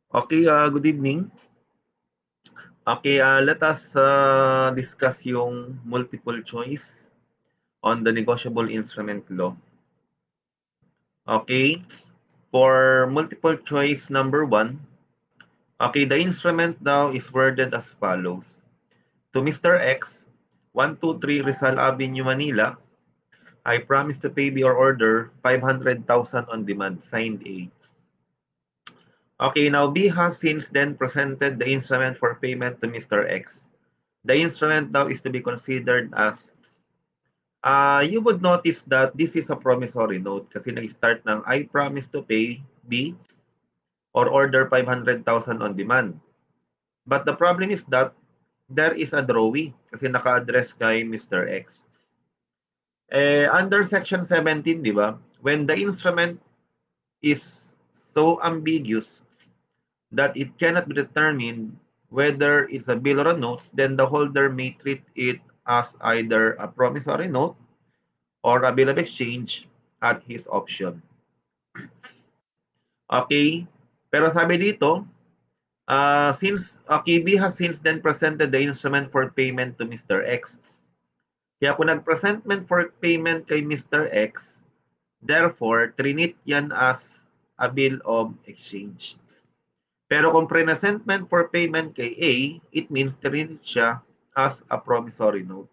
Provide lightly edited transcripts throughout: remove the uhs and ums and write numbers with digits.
Okay, good evening. Okay, let us discuss yung multiple choice on the negotiable instrument law. Okay, for multiple choice number 1, okay, the instrument now is worded as follows. To Mr. X, 123 Rizal Avenue, Manila, I promise to pay your order 500,000 on demand, signed A. Okay, now B has since then presented the instrument for payment to Mr. X. The instrument now is to be considered as, you would notice that this is a promissory note kasi nag-start ng I promise to pay B or order 500,000 on demand. But the problem is that there is a drawee kasi naka-address kay Mr. X. Under Section 17, di ba? When the instrument is so ambiguous that it cannot be determined whether it's a bill or a note, then the holder may treat it as either a promissory note or a bill of exchange at his option. Okay? Pero sabi dito, since KB has since then presented the instrument for payment to Mr. X. Kaya kung nag-presentment for payment kay Mr. X, therefore, trinit yan as a bill of exchange. Pero kung presentment for payment kay A, it means trinit siya as a promissory note.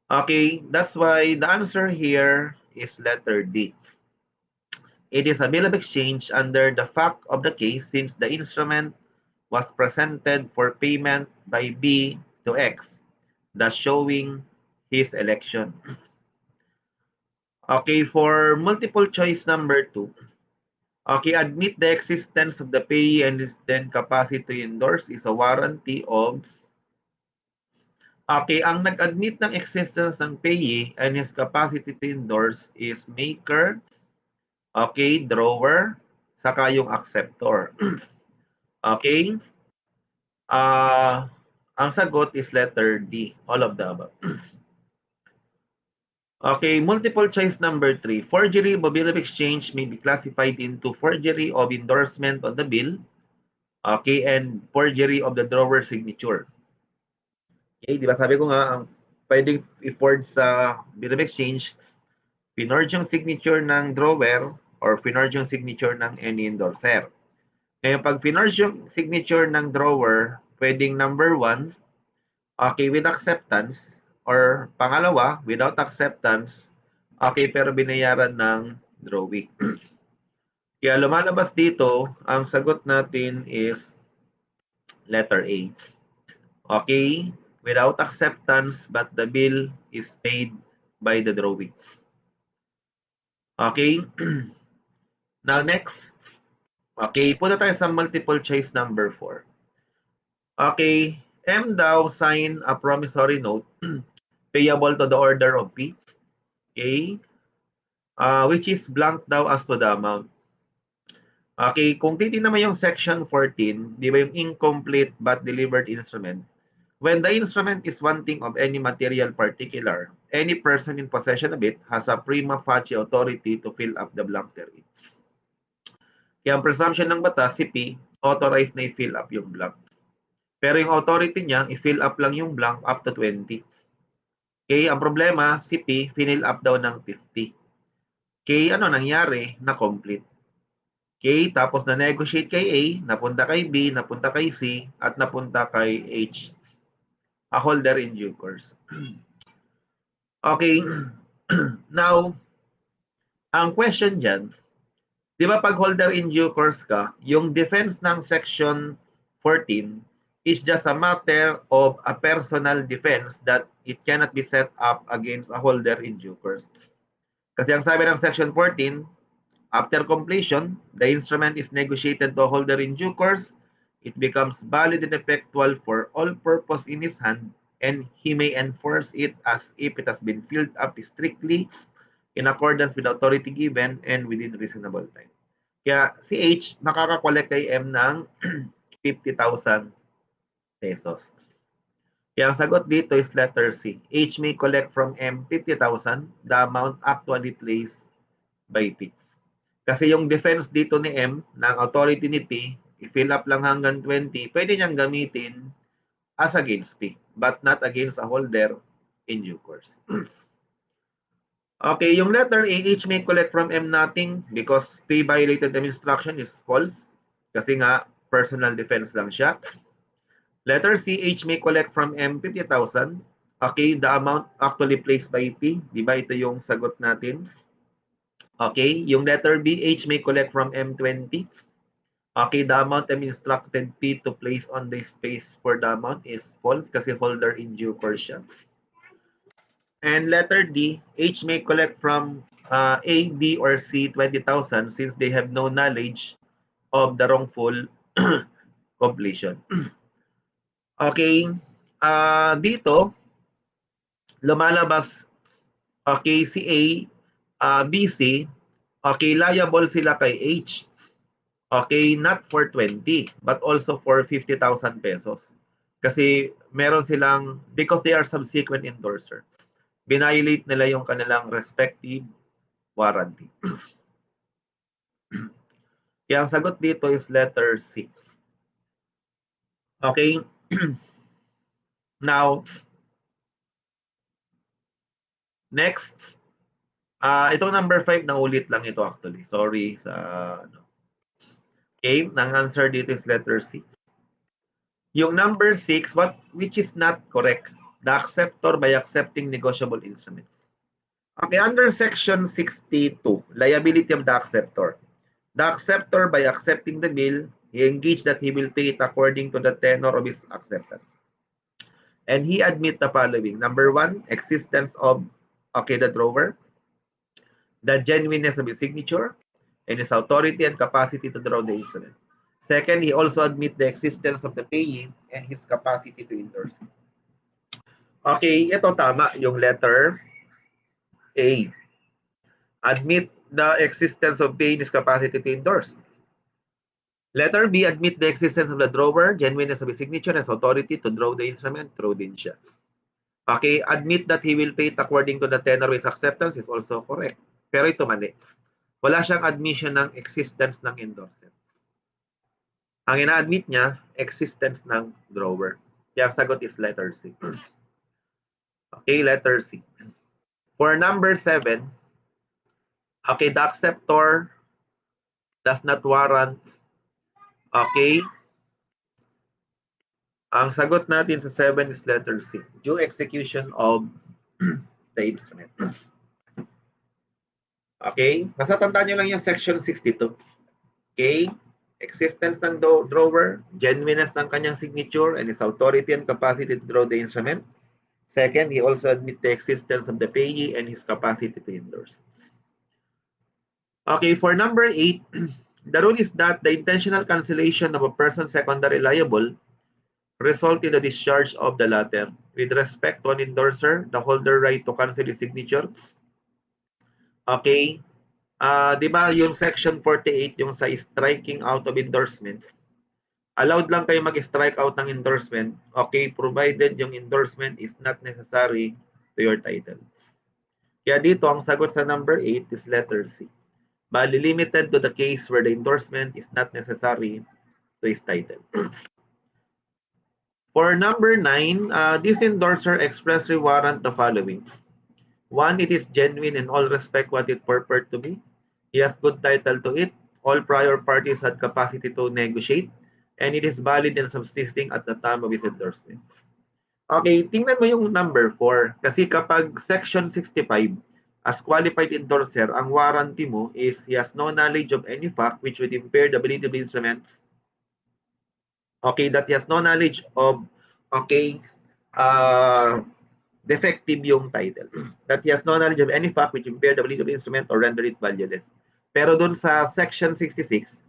Okay, that's why the answer here is letter D. It is a bill of exchange under the fact of the case since the instrument was presented for payment by B to X, thus showing his election. Okay, for multiple choice number 2, okay, admit the existence of the payee and his then capacity to endorse is a warranty of. Okay, ang nag-admit ng existence ng payee and his capacity to endorse is maker, okay, drawer, saka yung acceptor. Okay? Ang sagot is letter D, all of the above. Okay, multiple choice number 3. Forgery of a bill of exchange may be classified into forgery of endorsement on the bill, okay, and forgery of the drawer signature. Okay, di ba sabi ko nga, ang pwedeng i-forge sa bill of exchange, pinorge yung signature ng drawer or pinorge yung signature ng any endorser. Ngayon, pag pinorge yung signature ng drawer, pwedeng number 1, okay, with acceptance, or pangalawa, without acceptance, okay, pero binayaran ng drawee. Kaya lumalabas dito, ang sagot natin is letter A. Okay, without acceptance, but the bill is paid by the drawee. Okay, now next, okay, punta tayo sa multiple choice number 4. Okay, M daw sign a promissory note payable to the order of P, okay, which is blank daw as to the amount. Okay, kung titignan mo yung section 14, di ba yung incomplete but delivered instrument? When the instrument is wanting of any material particular, any person in possession of it has a prima facie authority to fill up the blank therein. Kaya ang presumption ng batas, si P, authorized na i-fill up yung blank. Pero yung authority niya, i-fill up lang yung blank up to 20. Okay, ang problema, si P, fill up daw ng 50. Okay, ano nangyari? Na-complete. Okay, tapos na-negotiate kay A, napunta kay B, napunta kay C, at napunta kay H. A holder in due course. Okay, now, ang question dyan, di ba pag holder in due course ka, yung defense ng section 14 is just a matter of a personal defense that it cannot be set up against a holder in due course. Kasi ang sabi ng section 14, after completion, the instrument is negotiated to a holder in due course. It becomes valid and effectual for all purpose in his hand, and he may enforce it as if it has been filled up strictly in accordance with the authority given and within reasonable time. Kaya si H, makakakolect kay M ng 50,000 pesos. Kaya ang sagot dito is letter C. H may collect from M 50,000, the amount actually placed by P. Kasi yung defense dito ni M ng authority ni P i-fill up lang hanggang 20, pwede niyang gamitin as against P, but not against a holder in due course. Okay, yung letter A, H may collect from M nothing because P violated M instruction is false. Kasi nga, personal defense lang siya. Letter C, H may collect from M 50,000. Okay, the amount actually placed by P. Di ba ito yung sagot natin? Okay, yung letter B, H may collect from M 20. Okay, the amount M instructed P to place on the space for the amount is false kasi holder in due course siya. And letter D, H may collect from A, B, or C 20,000 since they have no knowledge of the wrongful completion. Okay, dito, lumalabas, okay, si A, B, C, okay, liable sila kay H. Okay, not for 20, but also for 50,000 pesos. Kasi meron silang, because they are subsequent endorser, binayolate nila yung kanilang respective warranty. Kaya ang sagot dito is letter C. Okay? Now, next. Itong number 5, naulit lang ito actually. Sorry sa ano. Okay, ang answer dito is letter C. Yung number 6, which is not correct? The acceptor by accepting negotiable instrument. Okay, under section 62, liability of the acceptor. The acceptor, by accepting the bill, he engaged that he will pay it according to the tenor of his acceptance. And he admit the following. Number 1, existence of, okay, the drawer, the genuineness of his signature, and his authority and capacity to draw the instrument. Second, he also admit the existence of the payee and his capacity to endorse. Okay, ito tama, yung letter A. Admit the existence of payee and his capacity to endorse. Letter B, admit the existence of the drawer, genuineness of his signature, and his authority to draw the instrument. True din siya. Okay, admit that he will pay it according to the tenor of his acceptance is also correct. Pero ito mali. Wala siyang admission ng existence ng endorser. Ang ina-admit niya, existence ng drawer. Kaya ang sagot is letter C. Okay, letter C. For number 7, okay, the acceptor does not warrant. Okay. Ang sagot natin sa 7 is letter C. Due execution of the instrument. Okay? Basta tandaan nyo lang yung section 62. Okay? Existence ng drawer, genuineness ng kanyang signature, and his authority and capacity to draw the instrument. Second, he also admits the existence of the payee and his capacity to endorse. Okay, for number 8, the rule is that the intentional cancellation of a person secondary liable result in the discharge of the latter. With respect to an endorser, the holder right to cancel his signature. Okay, di ba yung section 48, yung sa striking out of endorsement, allowed lang kayo mag-strike out ng endorsement, okay, provided yung endorsement is not necessary to your title. Kaya dito, ang sagot sa number 8 is letter C. Bali, limited to the case where the endorsement is not necessary to his title. For number 9, this endorser expressly warrant the following. 1, it is genuine in all respect what it purport to be. He has good title to it. All prior parties had capacity to negotiate. And it is valid and subsisting at the time of his endorsement. Okay, tingnan mo yung number 4. Kasi kapag section 65, as qualified endorser, ang warranty mo is he has no knowledge of any fact which would impair the validity of the instrument. Okay, that he has no knowledge of, okay, defective yung title. That he has no knowledge of any fact which impair the validity of the instrument or render it valueless. Pero dun sa section 66,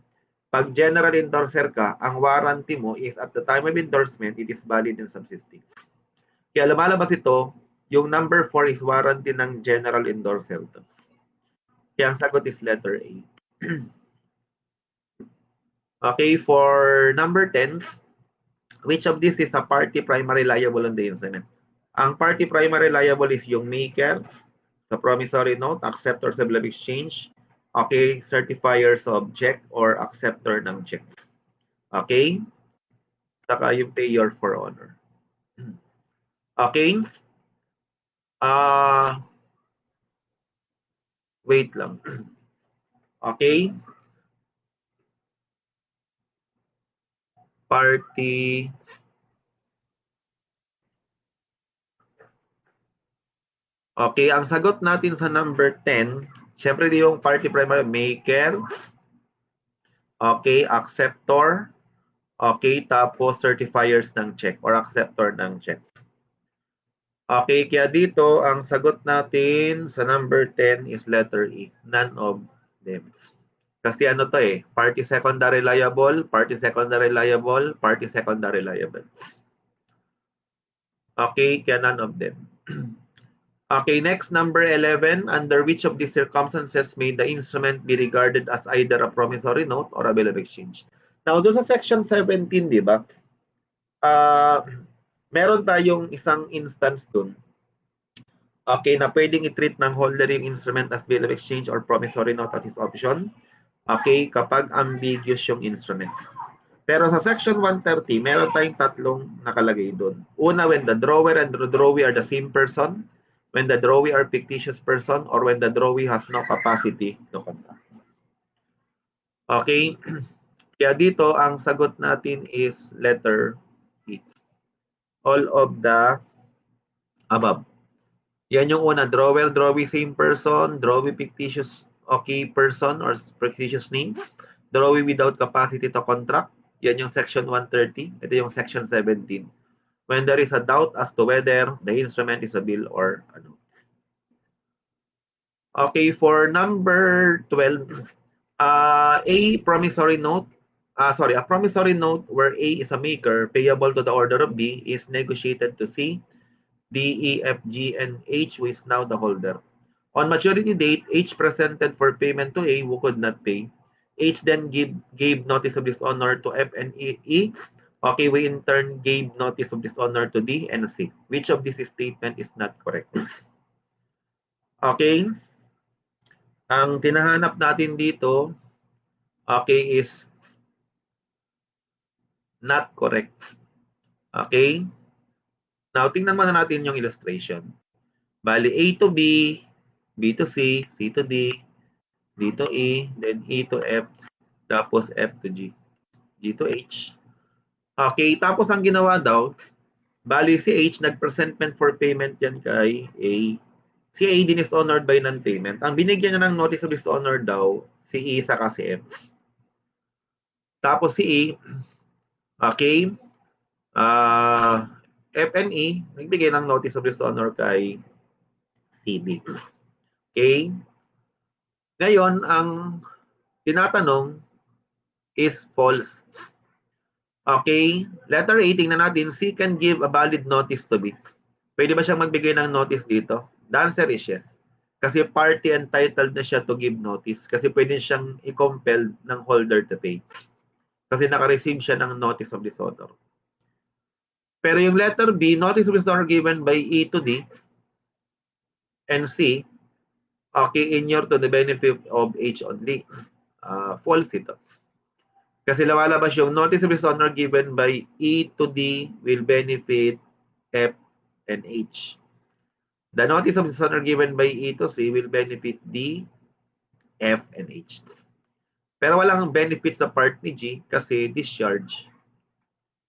pag general endorser ka, ang warranty mo is at the time of endorsement, it is valid and subsisting. Kaya lumalabas ito, yung number 4 is warranty ng general endorser. Kaya ang sagot is letter A. Okay, for number 10, which of this is a party primary liable on the instrument? Ang party primary liable is yung maker sa promissory note, acceptor sa bill of exchange, okay, certifiers of check or acceptor ng check. Okay? Saka yung payer for honor. Okay? Wait lang. Okay? Party. Okay, ang sagot natin sa number 10, syempre di yung party primary maker, okay, acceptor, okay, tapos certifiers ng check or acceptor ng check. Okay, kaya dito ang sagot natin sa number 10 is letter E, none of them. Kasi ano to eh, party secondary liable, party secondary liable, party secondary liable. Okay, kaya none of them. Okay, next, number 11. Under which of these circumstances may the instrument be regarded as either a promissory note or a bill of exchange? Now, doon sa section 17, di ba? Meron tayong isang instance doon. Okay, na pwedeng i-treat ng holder yung instrument as bill of exchange or promissory note at his option. Okay, kapag ambiguous yung instrument. Pero sa section 130, meron tayong tatlong nakalagay doon. Una, when the drawer and the drawee are the same person, when the drawee are fictitious person, or when the drawee has no capacity to contract. Okay? Kaya dito, ang sagot natin is letter E. All of the above. Yan yung una, drawer, drawee, same person, drawee, fictitious, okay, person or fictitious name, drawee without capacity to contract. Yan yung section 130. Ito yung section 17. When there is a doubt as to whether the instrument is a bill or ano. Okay, for number 12, a promissory note, a promissory note where A is a maker payable to the order of B is negotiated to C, D, E, F, G, and H, who is now the holder. On maturity date, H presented for payment to A, who could not pay. H then gave notice of dishonor to F and E. Okay, we in turn gave notice of dishonor to D and C. Which of this statement is not correct? Okay? Ang tinahanap natin dito, okay, is not correct. Okay? Now, tingnan muna natin yung illustration. Bali, A to B, B to C, C to D, D to E, then E to F, tapos F to G, G to H. Okay, tapos ang ginawa daw, bali si H, nag-presentment for payment yan kay A. Si A din is honored by non-payment. Ang binigyan niya ng notice of dishonor daw, si E saka si F. Tapos si E, okay, F and E, nagbigay ng notice of dishonor kay CB. Okay? Ngayon, ang tinatanong is false. Okay? Letter A, tingnan natin, C can give a valid notice to B. Pwede ba siyang magbigay ng notice dito? The answer is yes. Kasi party entitled na siya to give notice. Kasi pwede siyang i-compel ng holder to pay. Kasi naka-receive siya ng notice of dishonor. Pero yung letter B, notice of dishonor given by E to D and C, okay, inure to the benefit of H only. False ito. Kasi lumalabas yung notice of dishonor given by E to D will benefit F and H. The notice of dishonor given by E to C will benefit D, F, and H. Pero walang benefit sa part ni G kasi discharge.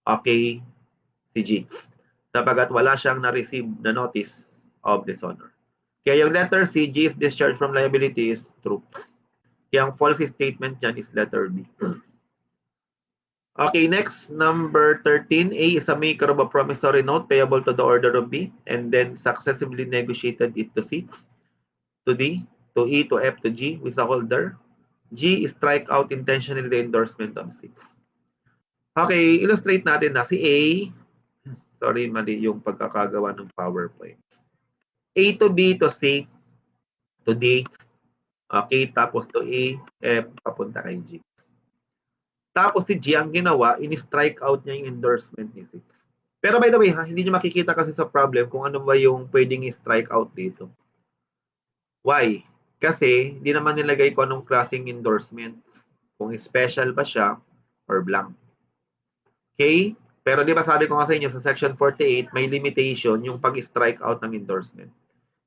Okay, si G. Sapagat wala siyang na-receive na notice of dishonor. Kaya yung letter C, G is discharged from liability is true. Kaya ang false statement dyan is letter B. Okay, next, number 13. A is a maker of a promissory note payable to the order of B and then successively negotiated it to C, to D, to E, to F, to G with a holder. G is strike out intentionally the endorsement of C. Okay, illustrate natin na si A. Sorry, mali yung pagkakagawa ng PowerPoint. A to B to C to D. Okay, tapos to E, F, papunta kay G. Tapos si G, ang ginawa, in-strike out niya yung endorsement ni C. Pero by the way, hindi niyo makikita kasi sa problem kung ano ba yung pwedeng i-strike out dito. Why? Kasi hindi naman nilagay ko anong klaseng endorsement. Kung special ba siya or blank. Okay? Pero di ba sabi ko nga sa inyo sa section 48, may limitation yung pag-strike out ng endorsement.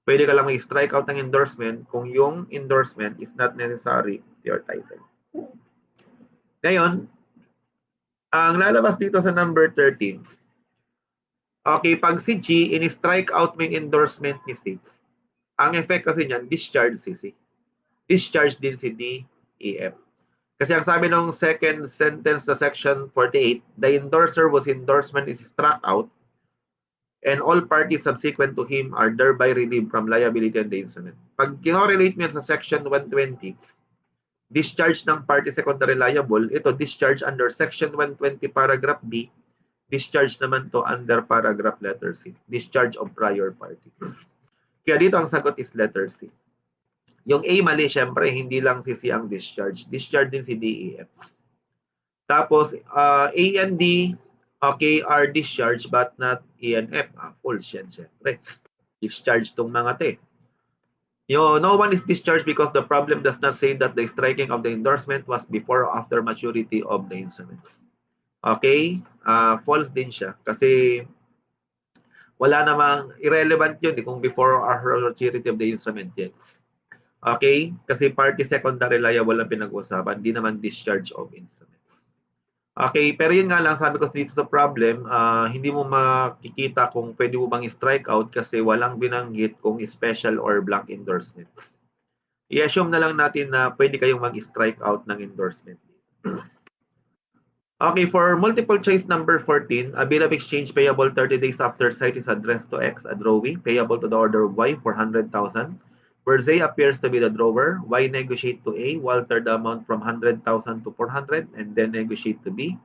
Pwede ka lang mag-strike out ng endorsement kung yung endorsement is not necessary to your title. Ngayon, ang lalabas dito sa number 13, okay, pag si G, in-strike out mo yung endorsement ni C, ang effect kasi niyan, discharge si C. Discharge din si D, E, F. Kasi ang sabi ng second sentence sa section 48, the endorser whose endorsement is struck out and all parties subsequent to him are thereby relieved from liability and the instrument. Pag kinorelate mo sa section 120, discharge ng party secondary liable, ito discharge under section 120 paragraph B, discharge naman to under paragraph letter C, discharge of prior party. Kaya dito ang sagot is letter C. Yung A mali, syempre, hindi lang si C ang discharge. Discharge din si D, E, F. Tapos, A and D, okay, are discharged but not E and F. False yan, syempre. Discharge tong mga te. No one is discharged because the problem does not say that the striking of the endorsement was before or after maturity of the instrument. Okay? False din siya. Kasi wala namang irrelevant yun kung before or after maturity of the instrument yun. Okay? Kasi party secondary liable ang pinag-uusapan, di naman discharge of instrument. Okay, pero yun nga lang, sabi ko dito sa problem, hindi mo makikita kung pwede mo bang strike out kasi walang binanggit kung special or blank endorsement. I-assume na lang natin na pwede kayong mag-strike out ng endorsement. Okay, for multiple choice number 14, a bill of exchange payable 30 days after site is addressed to X, a drawee, payable to the order of Y for 100,000, where Z appears to be the drawer. Y negotiate to A, alter the amount from 100,000 to 400, and then negotiate to B,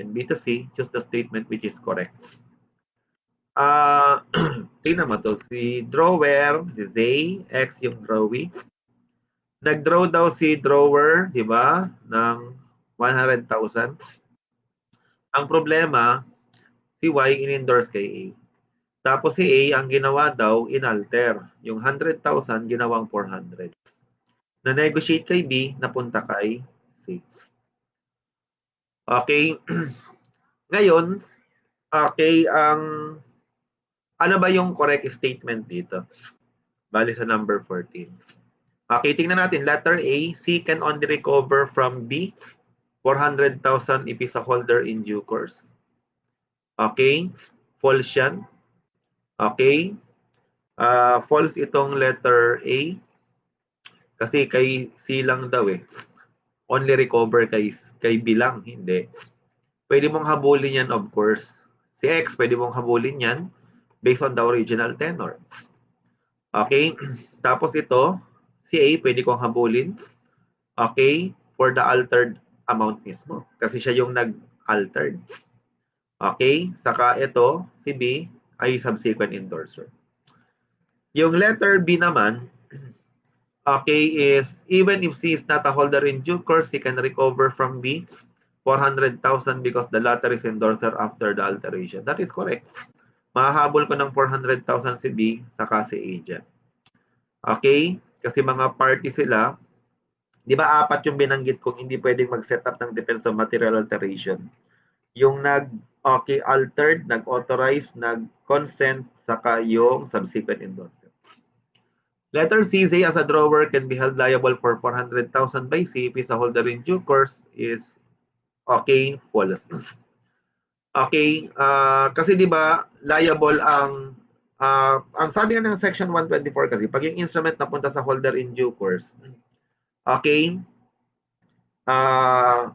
and B to C, choose the statement which is correct. Tingnan mo to, si drawer, si Z, X yung drawee. Nag-draw daw si drawer, di ba, ng 100,000. Ang problema, si Y in-endorse kay A. Tapos si A, ang ginawa daw, inalter. Yung 100,000, ginawang 400. Na-negotiate kay B, napunta kay C. Okay. Ngayon, okay, ano ba yung correct statement dito? Bali sa number 14. Okay, tingnan natin. Letter A, C can only recover from B 400,000 if is a holder in due course. Okay, false yan. Okay, false itong letter A kasi kay C lang daw eh. Only recover kay B lang, hindi. Pwede mong habulin yan, of course. Si X, pwede mong habulin yan based on the original tenor. Okay, tapos ito, si A, pwede kong habulin. Okay, for the altered amount mismo. Kasi siya yung nag-altered. Okay, saka ito, si B, ay subsequent endorser. Yung letter B naman, okay, is even if C is not a holder in due course, he can recover from B 400,000 because the latter is endorser after the alteration. That is correct. Mahahabol ko ng 400,000 si B, saka si A dyan. Okay, kasi mga party sila, di ba apat yung binanggit kung hindi pwedeng mag-set up ng defense of material alteration. Yung okay, altered, nag-authorize, nag-consent, saka yung subsequent endorser. Letter C, Z as a drawer can be held liable for 400,000 by C if is a holder in due course is okay, false. Okay, kasi di ba liable ang sabi nga ng section 124 kasi pag yung instrument napunta sa holder in due course, okay,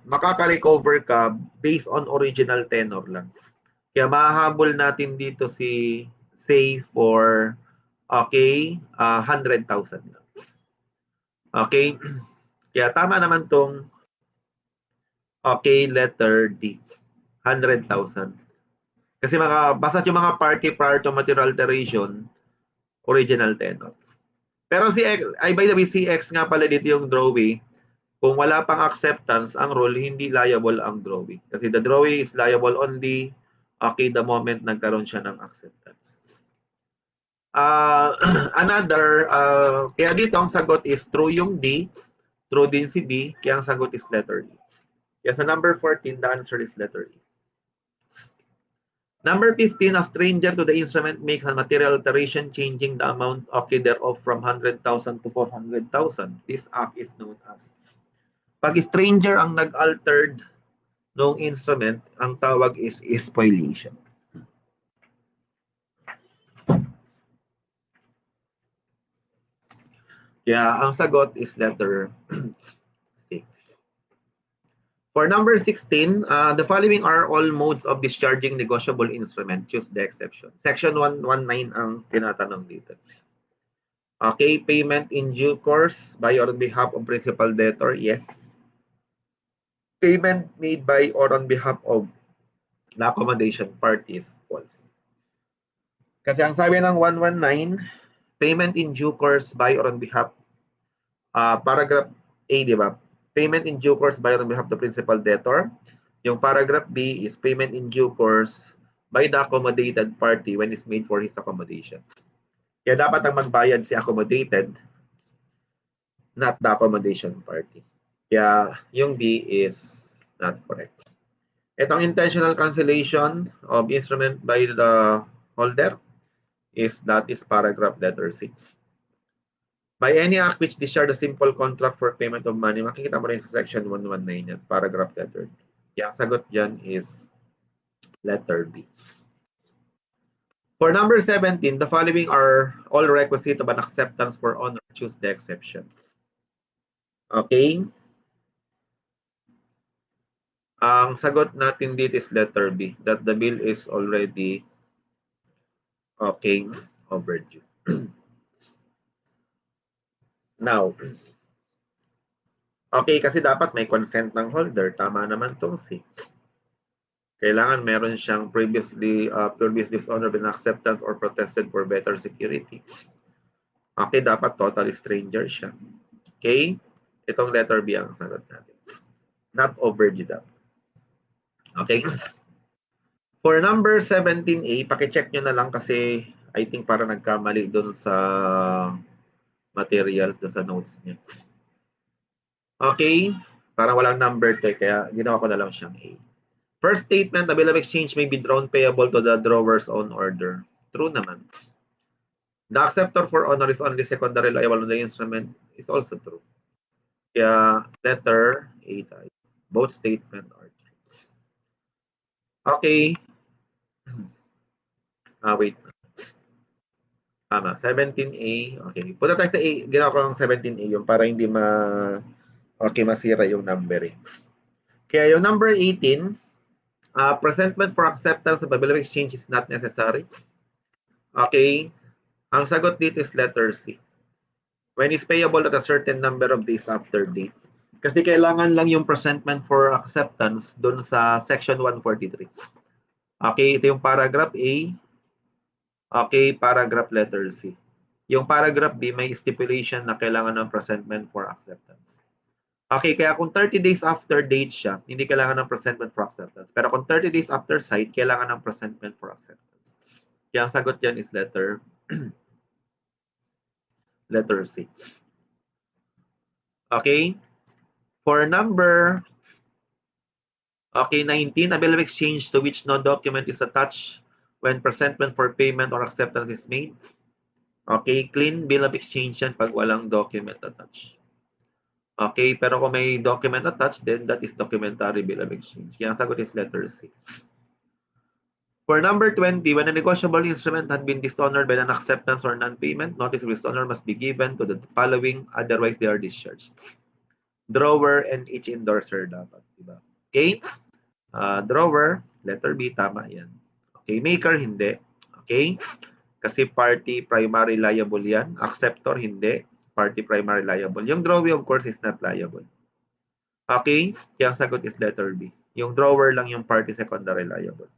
makaka-recover ka based on original tenor lang. Kaya mahahabol natin dito si say for okay, 100,000 lang. Okay? Kaya tama naman tong okay, letter D. 100,000. Kasi basta yung mga party prior to material alteration, original tenor. Pero si X, by the way, si X nga pala dito yung drawee. Kung wala pang acceptance, ang rule, hindi liable ang drawee. Kasi the drawee is liable only okay, the moment nagkaroon siya ng acceptance. Kaya dito ang sagot is true yung D, true din si D, kaya ang sagot is letter E. Kaya sa number 14, the answer is letter E. Number 15, a stranger to the instrument makes a material alteration changing the amount thereof from 100,000 to 400,000. This act is known as. Pag stranger ang nag-altered ng instrument, ang tawag is spoliation. Kaya ang sagot is letter C. For number 16, the following are all modes of discharging negotiable instrument. Choose the exception. Section 119 ang tinatanong dito. Okay, payment in due course by or on behalf of principal debtor, yes. Payment made by or on behalf of the accommodation parties, false. Kasi ang sabi ng 119, payment in due course by or on behalf, paragraph A, di ba? Payment in due course by or on behalf of the principal debtor. Yung paragraph B is payment in due course by the accommodated party when it's made for his accommodation. Kaya dapat ang magbayad si accommodated, not the accommodation party. Kaya yung B is not correct. Itong intentional cancellation of instrument by the holder is paragraph letter C. By any act which discharge a simple contract for payment of money, makikita mo rin sa section 119 yan, paragraph letter D. Kaya ang sagot dyan is letter B. For number 17, the following are all requisite of an acceptance for honor. Choose the exception. Okay. Ang sagot natin dito is letter B, that the bill is already overdue. Now, okay, kasi dapat may consent ng holder. Tama naman to C. Kailangan meron siyang previous dishonor with acceptance or protested for better security. Okay, dapat total stranger siya. Okay, itong letter B ang sagot natin. Not overdue dapat. Okay. For number 17A, pakicheck nyo na lang kasi I think para nagkamali doon sa materials, doon sa notes niya. Okay, parang walang number to kaya ginawa ko na lang siyang A. First statement, the bill of exchange may be drawn payable to the drawer's own order. True naman. The acceptor for honor is only secondarily liable on the instrument is also true. Kaya letter A tayo. Both statement are true. Okay. Wait. Tama, 17A. Okay. Punta tayo sa A. Ginawa ko ng 17A yung para hindi masira yung numbering. Kaya yung number 18, presentment for acceptance of a bill of exchange is not necessary. Okay. Ang sagot dito is letter C. When it's payable at a certain number of days after date. Kasi kailangan lang yung presentment for acceptance doon sa section 143. Okay, ito yung paragraph A. Okay, paragraph letter C. Yung paragraph B, may stipulation na kailangan ng presentment for acceptance. Okay, kaya kung 30 days after date siya, hindi kailangan ng presentment for acceptance. Pero kung 30 days after sight, kailangan ng presentment for acceptance. Kaya ang sagot dyan is letter C. Okay? For number 19, a bill of exchange to which no document is attached when presentment for payment or acceptance is made. Okay, clean bill of exchange yan pag walang document attached. Okay, pero kung may document attached, then that is documentary bill of exchange. Kaya ang sagot is letter C. For number 20, when a negotiable instrument had been dishonored by an acceptance or non-payment, notice of dishonor must be given to the following, otherwise they are discharged. Drawer and each indorser dapat, diba? Okay? Drawer, letter B, tama yan. Okay, maker, hindi. Okay? Kasi party primary liable yan. Acceptor, hindi. Party primary liable. Yung drawee, of course, is not liable. Okay? Kaya ang sagot is letter B. Yung drawer lang yung party secondary liable.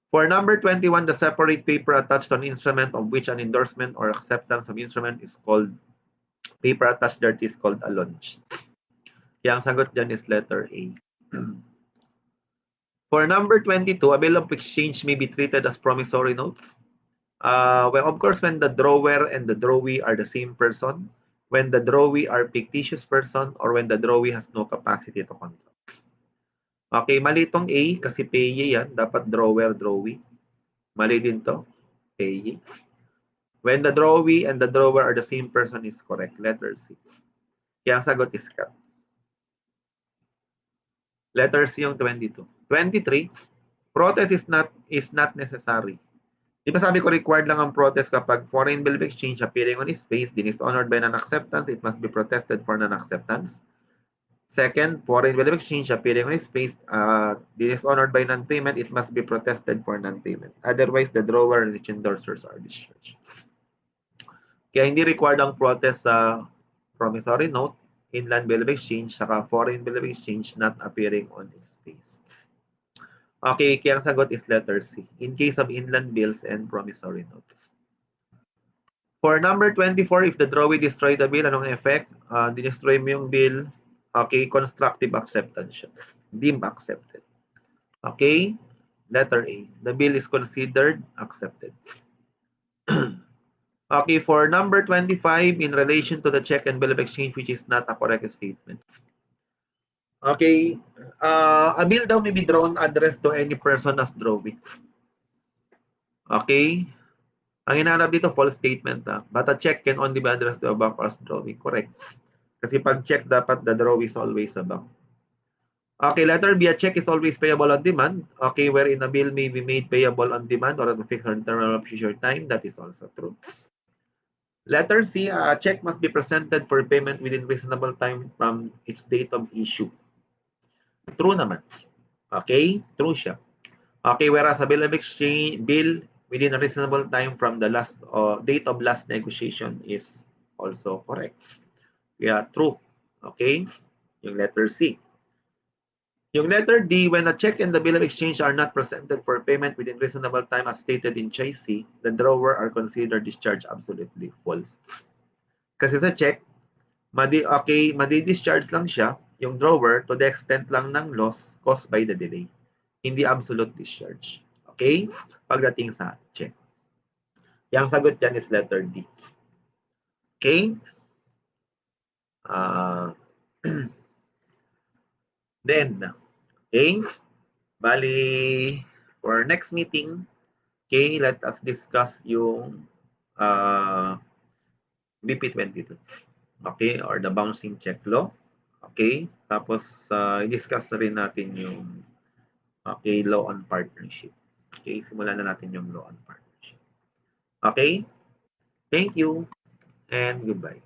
For number 21, the separate paper attached on instrument of which an endorsement or acceptance of instrument is called, paper attached there is called a launch. Kaya ang sagot dyan is letter A. For number 22, a bill of exchange may be treated as promissory note. Well, of course, when the drawer and the drawee are the same person, when the drawee are fictitious person, or when the drawee has no capacity to contract. Okay, mali itong A kasi payee yan. Dapat drawer, drawee. Mali din to. Payee. When the drawee and the drawer are the same person is correct. Letter C. Kaya ang sagot is cut. Letter C yung 22. 23, protest is not necessary. Di ba sabi ko required lang ang protest kapag foreign bill of exchange appearing on his face, din is honored by non-acceptance, it must be protested for non-acceptance. Second, foreign bill of exchange appearing on his face, din is honored by non-payment, it must be protested for non-payment. Otherwise, the drawer and its endorsers are discharged. Kaya hindi required ang protest sa promissory note, inland bill of exchange, saka foreign bill of exchange not appearing on his face. Okay, kaya ang sagot is letter C. In case of inland bills and promissory note. For number 24, if the drawee destroy the bill, anong effect? Destroy mo yung bill. Okay, constructive acceptance siya. Deemed accepted. Okay, letter A. The bill is considered accepted. Okay, for number 25, in relation to the check and bill of exchange, which is not a correct statement. Okay, a bill daw may be drawn addressed to any person as drawee. Okay, ang hinahanap dito, false statement. But a check can only be addressed to a bank as drawee. Correct. Kasi pag check, dapat the drawee is always a bank. Okay, letter B, a check is always payable on demand. Okay, wherein a bill may be made payable on demand or at a fixed interval of future time. That is also true. Letter C, a check must be presented for payment within reasonable time from its date of issue. True naman. Okay, true siya. Okay, whereas a bill of exchange, bill within a reasonable time from the last date of last negotiation is also correct. Yeah, true. Okay, yung letter C. Yung letter D, when a check and the bill of exchange are not presented for payment within reasonable time as stated in choice C, the drawer are considered discharged. Absolutely false. Kasi sa check, madi-discharge lang siya, yung drawer, to the extent lang ng loss caused by the delay. Hindi absolute discharge. Okay? Pagdating sa check. Yang sagot dyan is letter D. Okay? Then, okay? Bali, for next meeting, okay, let us discuss yung BP22. Okay? Or the bouncing check law. Okay? Tapos, i-discuss na rin natin yung okay, law on partnership. Okay? Simulan na natin yung law on partnership. Okay? Thank you and goodbye.